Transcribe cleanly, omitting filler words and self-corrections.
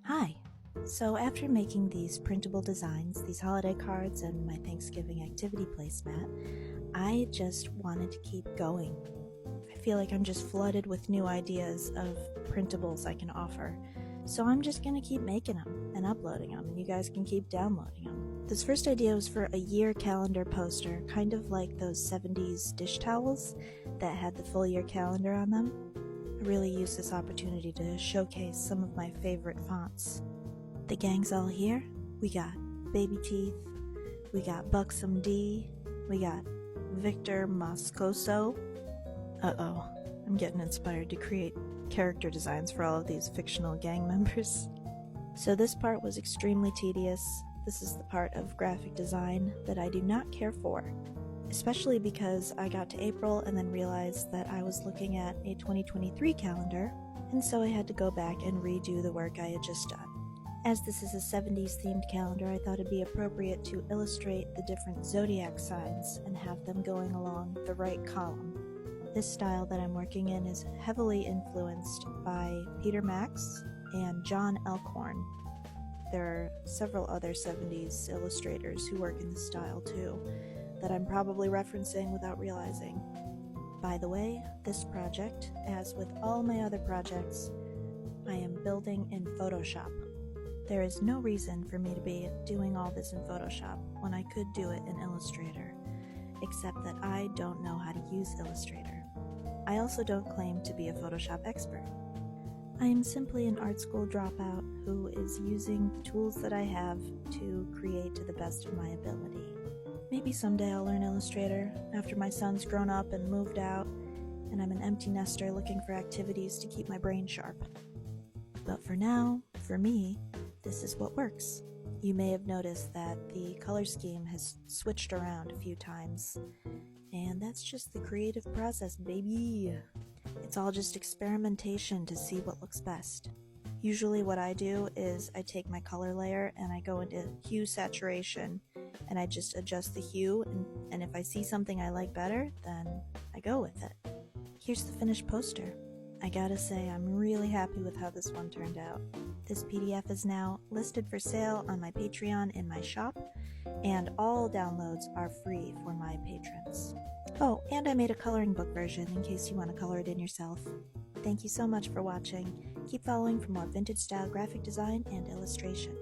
Hi! So after making these printable designs, these holiday cards, and my Thanksgiving activity placemat, I just wanted to keep going. I feel like I'm just flooded with new ideas of printables I can offer. So I'm just gonna keep making them and uploading them, and you guys can keep downloading them. This first idea was for a year calendar poster, kind of like those 70s dish towels that had the full year calendar on them. I really used this opportunity to showcase some of my favorite fonts. The gang's all here. We got Baby Teeth, we got Buxom D, we got Victor Moscoso. Uh-oh, I'm getting inspired to create character designs for all of these fictional gang members. So this part was extremely tedious. This is the part of graphic design that I do not care for, especially because I got to April and then realized that I was looking at a 2023 calendar, and so I had to go back and redo the work I had just done. As this is a 70s themed calendar, I thought it'd be appropriate to illustrate the different zodiac signs and have them going along the right column. This style that I'm working in is heavily influenced by Peter Max and John Elkhorn. There are several other 70s illustrators who work in this style too, that I'm probably referencing without realizing. By the way, this project, as with all my other projects, I am building in Photoshop. There is no reason for me to be doing all this in Photoshop when I could do it in Illustrator, except that I don't know how to use Illustrator. I also don't claim to be a Photoshop expert. I am simply an art school dropout who is using the tools that I have to create to the best of my ability. Maybe someday I'll learn Illustrator after my son's grown up and moved out, and I'm an empty nester looking for activities to keep my brain sharp. But for now, for me, this is what works. You may have noticed that the color scheme has switched around a few times, and that's just the creative process, baby. It's all just experimentation to see what looks best. Usually what I do is I take my color layer and I go into hue saturation and I just adjust the hue, and if I see something I like better, then I go with it. Here's the finished poster. I gotta say, I'm really happy with how this one turned out. This PDF is now listed for sale on my Patreon in my shop, and all downloads are free for my patrons. Oh, and I made a coloring book version in case you want to color it in yourself. Thank you so much for watching. Keep following for more vintage style graphic design and illustration.